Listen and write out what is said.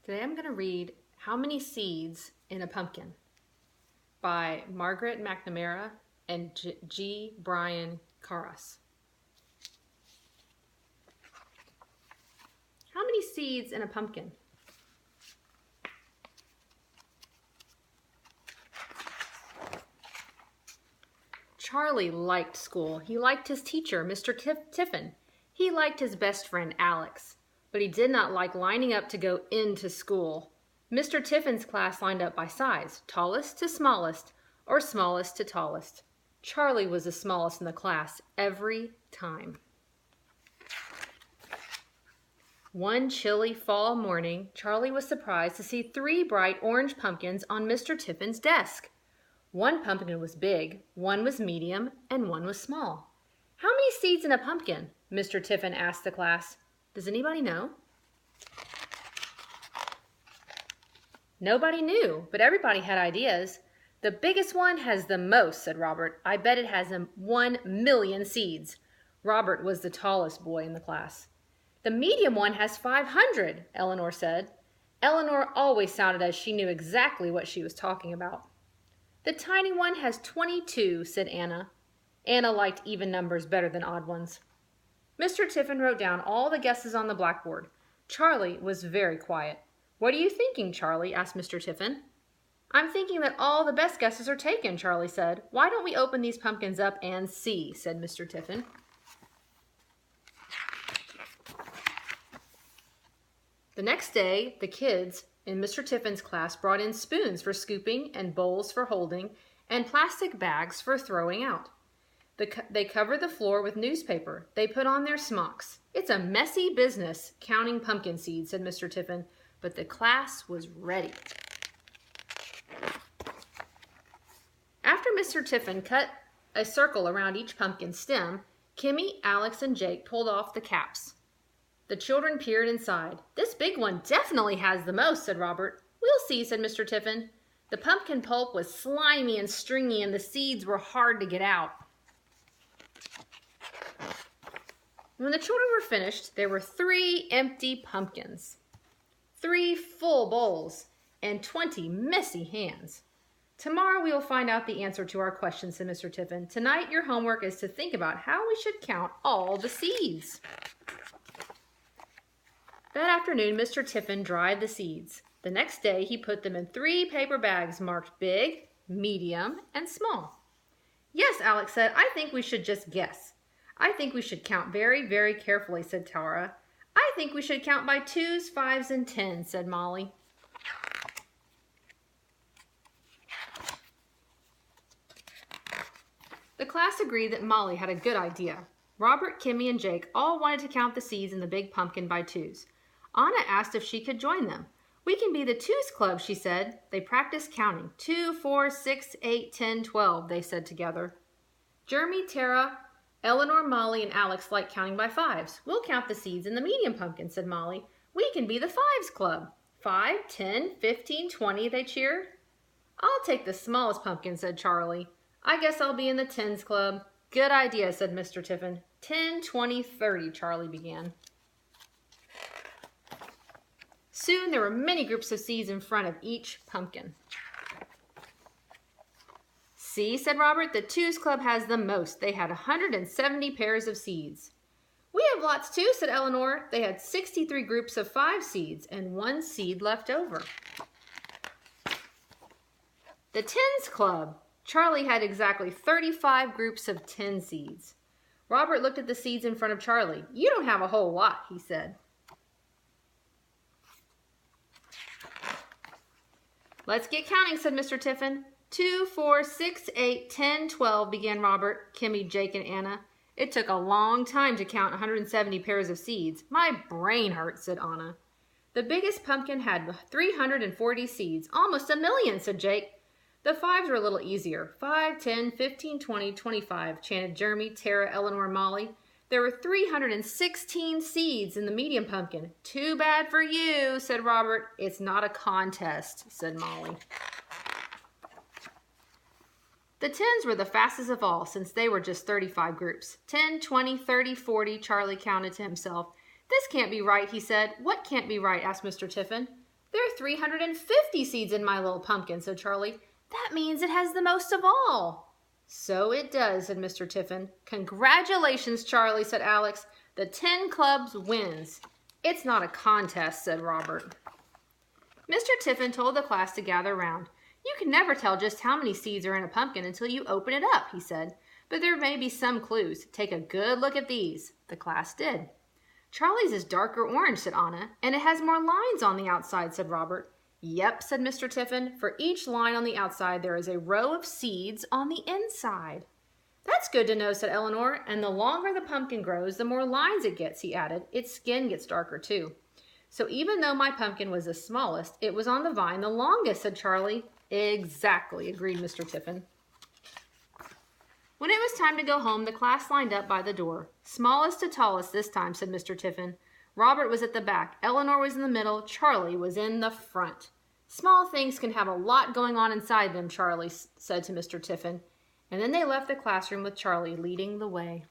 Today I'm going to read How Many Seeds in a Pumpkin by Margaret McNamara and G. Brian Karras. How many seeds in a pumpkin? Charlie liked school. He liked his teacher, Mr. Tiffin. He liked his best friend, Alex. But he did not like lining up to go into school. Mr. Tiffin's class lined up by size, tallest to smallest, or smallest to tallest. Charlie was the smallest in the class every time. One chilly fall morning, Charlie was surprised to see 3 bright orange pumpkins on Mr. Tiffin's desk. One pumpkin was big, one was medium, and one was small. "How many seeds in a pumpkin?" Mr. Tiffin asked the class. Does anybody know? Nobody knew, but everybody had ideas. "The biggest one has the most," said Robert. "I bet it has 1,000,000 seeds." Robert was the tallest boy in the class. "The medium one has 500, Eleanor said. Eleanor always sounded as she knew exactly what she was talking about. "The tiny one has 22, said Anna. Anna liked even numbers better than odd ones. Mr. Tiffin wrote down all the guesses on the blackboard. Charlie was very quiet. "What are you thinking, Charlie?" asked Mr. Tiffin. "I'm thinking that all the best guesses are taken," Charlie said. "Why don't we open these pumpkins up and see?" said Mr. Tiffin. The next day, the kids in Mr. Tiffin's class brought in spoons for scooping and bowls for holding and plastic bags for throwing out. They covered the floor with newspaper. They put on their smocks. "It's a messy business counting pumpkin seeds," said Mr. Tiffin, but the class was ready. After Mr. Tiffin cut a circle around each pumpkin stem, Kimmy, Alex, and Jake pulled off the caps. The children peered inside. "This big one definitely has the most," said Robert. "We'll see," said Mr. Tiffin. The pumpkin pulp was slimy and stringy, and the seeds were hard to get out. When the children were finished, there were 3 empty pumpkins, 3 full bowls, and 20 messy hands. "Tomorrow we will find out the answer to our question," said Mr. Tiffin. "Tonight your homework is to think about how we should count all the seeds." That afternoon, Mr. Tiffin dried the seeds. The next day, he put them in 3 paper bags marked big, medium, and small. "Yes," Alex said, "I think we should just guess." "I think we should count very, very carefully," said Tara. "I think we should count by 2s, 5s, and 10s, said Molly. The class agreed that Molly had a good idea. Robert, Kimmy, and Jake all wanted to count the seeds in the big pumpkin by 2s. Anna asked if she could join them. "We can be the 2s club," she said. They practiced counting. 2, 4, 6, 8, 10, 12, they said together. Jeremy, Tara, Eleanor, Molly, and Alex like counting by 5s. "We'll count the seeds in the medium pumpkin," said Molly. "We can be the 5s club." 5, 10, 15, 20, they cheered. "I'll take the smallest pumpkin," said Charlie. "I guess I'll be in the 10s club." "Good idea," said Mr. Tiffin. 10, 20, 30, Charlie began. Soon there were many groups of seeds in front of each pumpkin. "See," said Robert, "the 2s club has the most. They had 170 pairs of seeds." "We have lots too," said Eleanor. They had 63 groups of 5 seeds and 1 seed left over. The 10s club. Charlie had exactly 35 groups of 10 seeds. Robert looked at the seeds in front of Charlie. "You don't have a whole lot," he said. "Let's get counting," said Mr. Tiffin. 2, 4, 6, 8, 10, 12, began Robert, Kimmy, Jake, and Anna. "It took a long time to count 170 pairs of seeds. My brain hurts," said Anna. "The biggest pumpkin had 340 seeds, almost 1,000,000, said Jake. The 5s were a little easier. 5, 10, 15, 20, 25, chanted Jeremy, Tara, Eleanor, and Molly. There were 316 seeds in the medium pumpkin. "Too bad for you," said Robert. "It's not a contest," said Molly. The 10s were the fastest of all, since they were just 35 groups. 10, 20, 30, 40, Charlie counted to himself. "This can't be right," he said. "What can't be right?" asked Mr. Tiffin. There are 350 seeds in my little pumpkin, said Charlie. That means it has the most of all. So it does, said Mr. Tiffin. Congratulations, Charlie, said Alex. The 10 Clubs wins. It's not a contest, said Robert. Mr. Tiffin told the class to gather round. You can never tell just how many seeds are in a pumpkin until you open it up, he said. But there may be some clues. Take a good look at these. The class did. Charlie's is darker orange, said Anna, and it has more lines on the outside, said Robert. Yep, said Mr. Tiffin. For each line on the outside, there is a row of seeds on the inside. That's good to know, said Eleanor, and the longer the pumpkin grows, the more lines it gets, he added. Its skin gets darker, too. So even though my pumpkin was the smallest, it was on the vine the longest, said Charlie. Exactly, agreed Mr. Tiffin. When it was time to go home, the class lined up by the door. Smallest to tallest this time, said Mr. Tiffin. Robert was at the back, Eleanor was in the middle, Charlie was in the front. Small things can have a lot going on inside them, Charlie said to Mr. Tiffin. And then they left the classroom with Charlie leading the way.